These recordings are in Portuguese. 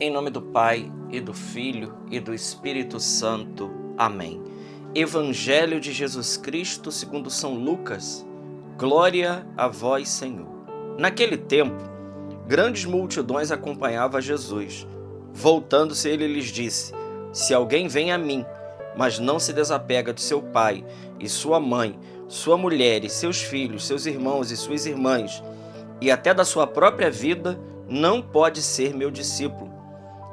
Em nome do Pai, e do Filho, e do Espírito Santo. Amém. Evangelho de Jesus Cristo segundo São Lucas. Glória a vós, Senhor. Naquele tempo, grandes multidões acompanhavam Jesus. Voltando-se, ele lhes disse: Se alguém vem a mim, mas não se desapega de seu pai e sua mãe, sua mulher e seus filhos, seus irmãos e suas irmãs, e até da sua própria vida, não pode ser meu discípulo.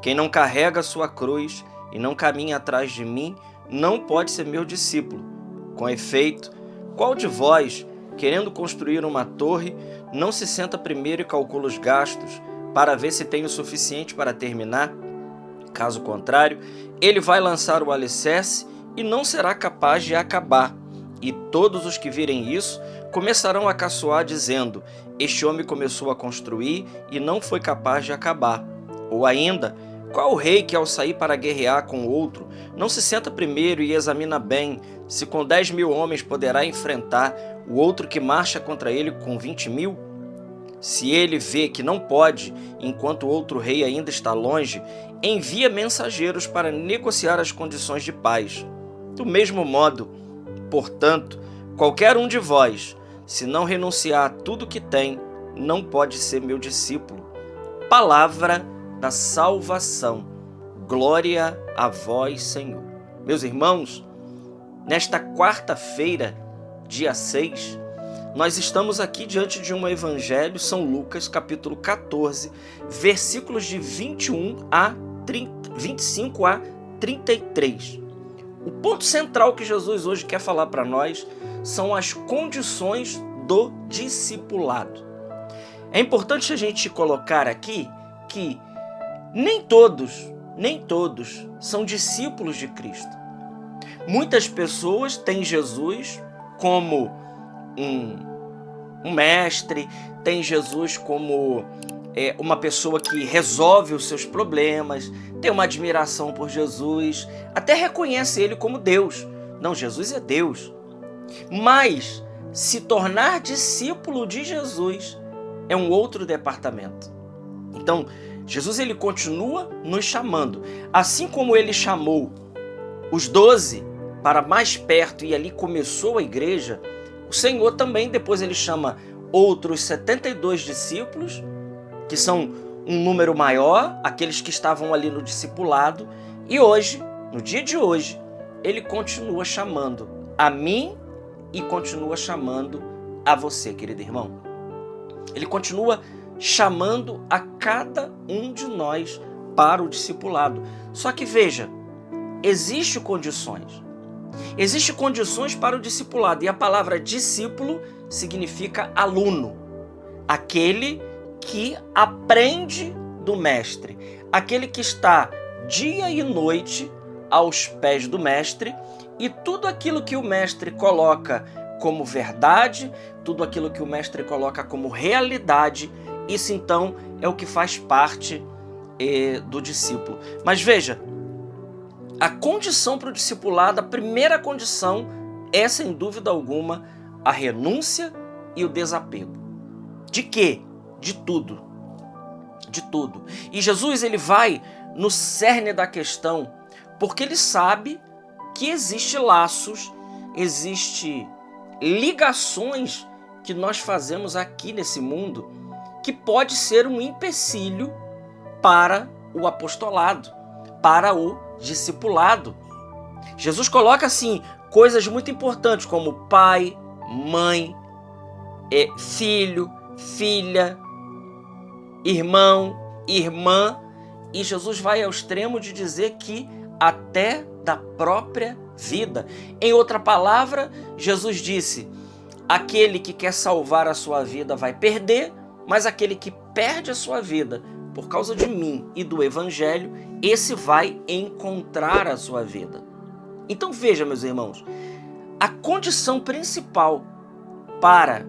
Quem não carrega a sua cruz e não caminha atrás de mim, não pode ser meu discípulo. Com efeito, qual de vós, querendo construir uma torre, não se senta primeiro e calcula os gastos, para ver se tem o suficiente para terminar? Caso contrário, ele vai lançar o alicerce e não será capaz de acabar. E todos os que virem isso começarão a caçoar, dizendo: Este homem começou a construir e não foi capaz de acabar. Ou ainda, qual rei que ao sair para guerrear com outro, não se senta primeiro e examina bem se com 10.000 homens poderá enfrentar o outro que marcha contra ele com 20.000? Se ele vê que não pode, enquanto o outro rei ainda está longe, envia mensageiros para negociar as condições de paz. Do mesmo modo, portanto, qualquer um de vós, se não renunciar a tudo que tem, não pode ser meu discípulo. Palavra da salvação. Glória a vós, Senhor. Meus irmãos, nesta quarta-feira, dia 6, nós estamos aqui diante de um evangelho, São Lucas, capítulo 14, versículos de 25 a 33. O ponto central que Jesus hoje quer falar para nós são as condições do discipulado. É importante a gente colocar aqui que nem todos são discípulos de Cristo. Muitas pessoas têm Jesus como um mestre, têm Jesus como uma pessoa que resolve os seus problemas, tem uma admiração por Jesus, até reconhece ele como Deus. Não, Jesus é Deus. Mas se tornar discípulo de Jesus é um outro departamento. Então, Jesus ele continua nos chamando. Assim como ele chamou os 12 para mais perto e ali começou a igreja, o Senhor também depois ele chama outros 72 discípulos, que são um número maior, aqueles que estavam ali no discipulado, e hoje, no dia de hoje, ele continua chamando a mim e continua chamando a você, querido irmão. Ele continua chamando a cada um de nós para o discipulado. Só que veja, existem condições. Existem condições para o discipulado. E a palavra discípulo significa aluno. Aquele que aprende do mestre. Aquele que está dia e noite aos pés do mestre. E tudo aquilo que o mestre coloca como verdade, tudo aquilo que o mestre coloca como realidade, isso então é o que faz parte do discípulo. Mas veja, a condição para o discipulado, a primeira condição é, sem dúvida alguma, a renúncia e o desapego. De quê? De tudo. De tudo. E Jesus ele vai no cerne da questão, porque ele sabe que existem laços, existem ligações que nós fazemos aqui nesse mundo que pode ser um empecilho para o apostolado, para o discipulado. Jesus coloca assim coisas muito importantes como pai, mãe, filho, filha, irmão, irmã, e Jesus vai ao extremo de dizer que até da própria vida. Em outra palavra, Jesus disse: aquele que quer salvar a sua vida vai perder, mas aquele que perde a sua vida por causa de mim e do Evangelho, esse vai encontrar a sua vida. Então veja, meus irmãos, a condição principal para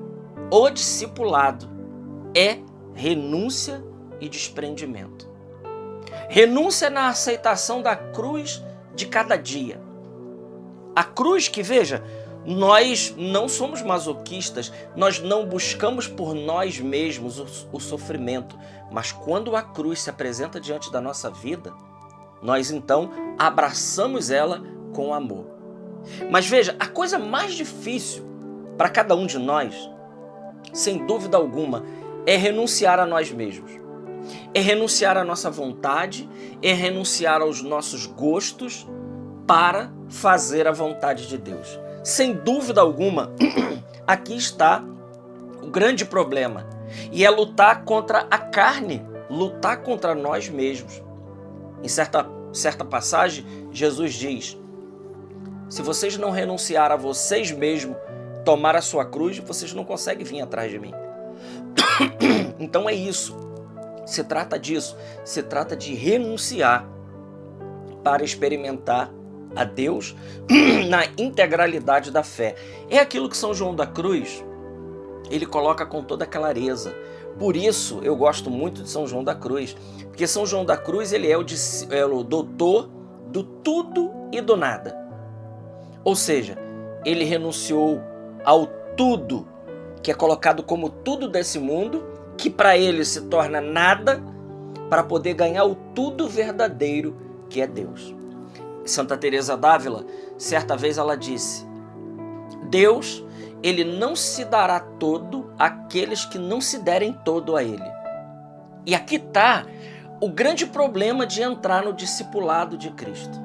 o discipulado é renúncia e desprendimento. Renúncia na aceitação da cruz de cada dia. A cruz que, veja, Nós não somos masoquistas, nós não buscamos por nós mesmos o sofrimento, mas quando a cruz se apresenta diante da nossa vida, nós então abraçamos ela com amor. Mas veja, a coisa mais difícil para cada um de nós, sem dúvida alguma, é renunciar a nós mesmos. É renunciar à nossa vontade, é renunciar aos nossos gostos para fazer a vontade de Deus. Sem dúvida alguma, aqui está o grande problema. E é lutar contra a carne, lutar contra nós mesmos. Em certa passagem, Jesus diz: se vocês não renunciar a vocês mesmos, tomar a sua cruz, vocês não conseguem vir atrás de mim. Então é isso. Se trata disso. Se trata de renunciar para experimentar a Deus na integralidade da fé. É aquilo que São João da Cruz, ele coloca com toda clareza. Por isso eu gosto muito de São João da Cruz, porque São João da Cruz ele é o doutor do tudo e do nada. Ou seja, ele renunciou ao tudo que é colocado como tudo desse mundo, que para ele se torna nada, para poder ganhar o tudo verdadeiro que é Deus. Santa Teresa d'Ávila, certa vez ela disse: Deus, ele não se dará todo àqueles que não se derem todo a ele. E aqui está o grande problema de entrar no discipulado de Cristo.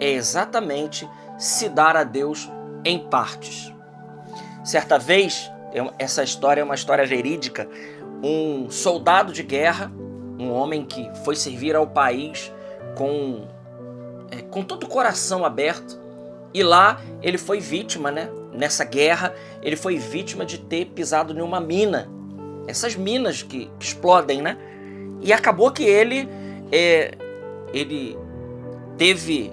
É exatamente se dar a Deus em partes. Certa vez, essa história é uma história verídica, um soldado de guerra, um homem que foi servir ao país com todo o coração aberto, e lá ele foi vítima, nessa guerra, ele foi vítima de ter pisado em uma mina, essas minas que explodem, e acabou que ele teve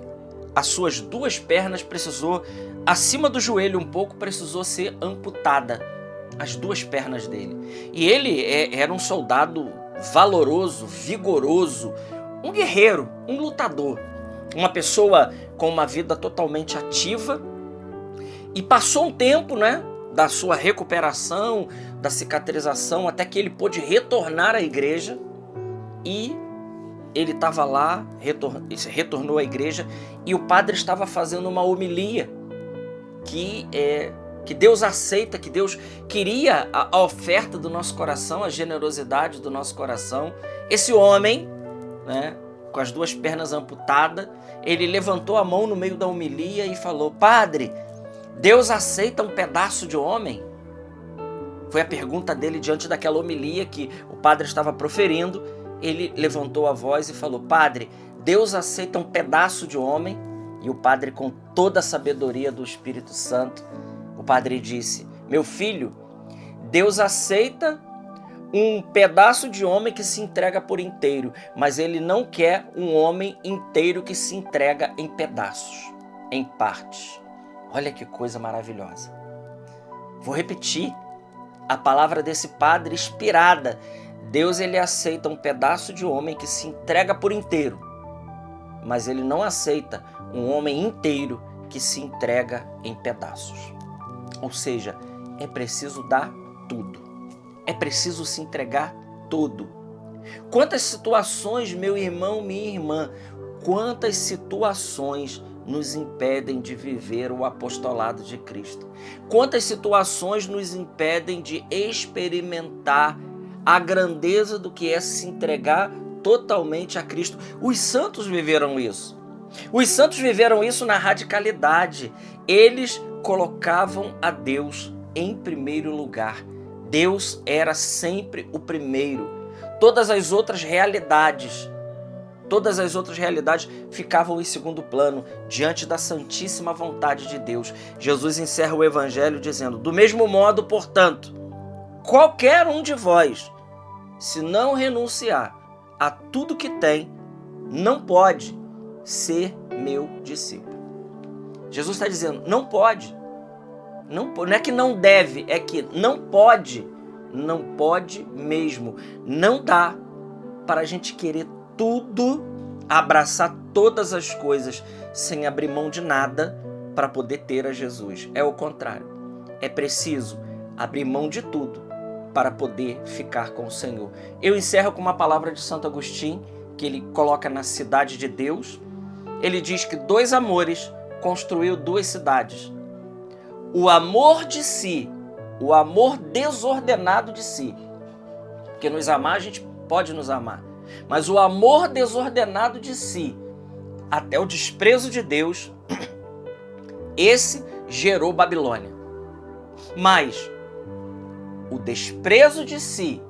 as suas duas pernas, precisou, acima do joelho um pouco, precisou ser amputada, as duas pernas dele. E ele era um soldado valoroso, vigoroso, um guerreiro, um lutador, uma pessoa com uma vida totalmente ativa. E passou um tempo, da sua recuperação, da cicatrização, até que ele pôde retornar à igreja. E ele estava lá, retornou à igreja, e o padre estava fazendo uma homilia que Deus aceita, que Deus queria a oferta do nosso coração, a generosidade do nosso coração. Esse homem, com as duas pernas amputadas, ele levantou a mão no meio da homilia e falou: Padre, Deus aceita um pedaço de homem? Foi a pergunta dele diante daquela homilia que o padre estava proferindo. Ele levantou a voz e falou: Padre, Deus aceita um pedaço de homem? E o padre, com toda a sabedoria do Espírito Santo, o padre disse: Meu filho, Deus aceita um pedaço de homem que se entrega por inteiro, mas ele não quer um homem inteiro que se entrega em pedaços, em partes. Olha que coisa maravilhosa. Vou repetir a palavra desse padre inspirada. Deus, ele aceita um pedaço de homem que se entrega por inteiro, mas ele não aceita um homem inteiro que se entrega em pedaços. Ou seja, é preciso dar tudo. É preciso se entregar todo. Quantas situações, meu irmão, minha irmã, quantas situações nos impedem de viver o apostolado de Cristo? Quantas situações nos impedem de experimentar a grandeza do que é se entregar totalmente a Cristo? Os santos viveram isso. Os santos viveram isso na radicalidade. Eles colocavam a Deus em primeiro lugar. Deus era sempre o primeiro. Todas as outras realidades ficavam em segundo plano, diante da santíssima vontade de Deus. Jesus encerra o Evangelho dizendo: do mesmo modo, portanto, qualquer um de vós, se não renunciar a tudo que tem, não pode ser meu discípulo. Jesus está dizendo: não pode. Não é que não deve, é que não pode. Não pode mesmo. Não dá para a gente querer tudo, abraçar todas as coisas, sem abrir mão de nada, para poder ter a Jesus. É o contrário. É preciso abrir mão de tudo para poder ficar com o Senhor. Eu encerro com uma palavra de Santo Agostinho, que ele coloca na Cidade de Deus. Ele diz que 2 amores construiu 2 cidades. O amor de si, o amor desordenado de si. Porque nos amar, a gente pode nos amar. Mas o amor desordenado de si, até o desprezo de Deus, esse gerou Babilônia. Mas o desprezo de si,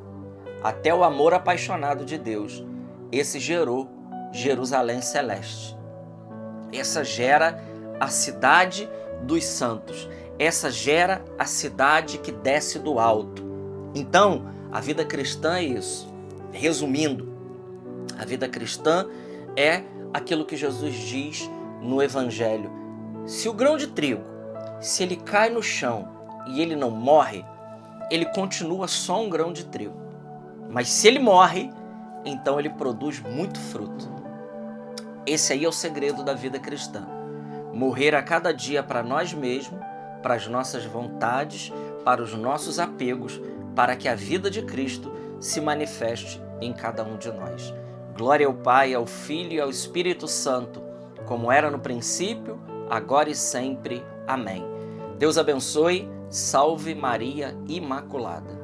até o amor apaixonado de Deus, esse gerou Jerusalém Celeste. Essa gera a cidade dos santos. Essa gera a cidade que desce do alto. Então, a vida cristã é isso. Resumindo, a vida cristã é aquilo que Jesus diz no Evangelho. Se o grão de trigo, se ele cai no chão e ele não morre, ele continua só um grão de trigo. Mas se ele morre, então ele produz muito fruto. Esse aí é o segredo da vida cristã. Morrer a cada dia para nós mesmos, para as nossas vontades, para os nossos apegos, para que a vida de Cristo se manifeste em cada um de nós. Glória ao Pai, ao Filho e ao Espírito Santo, como era no princípio, agora e sempre. Amém. Deus abençoe. Salve Maria Imaculada.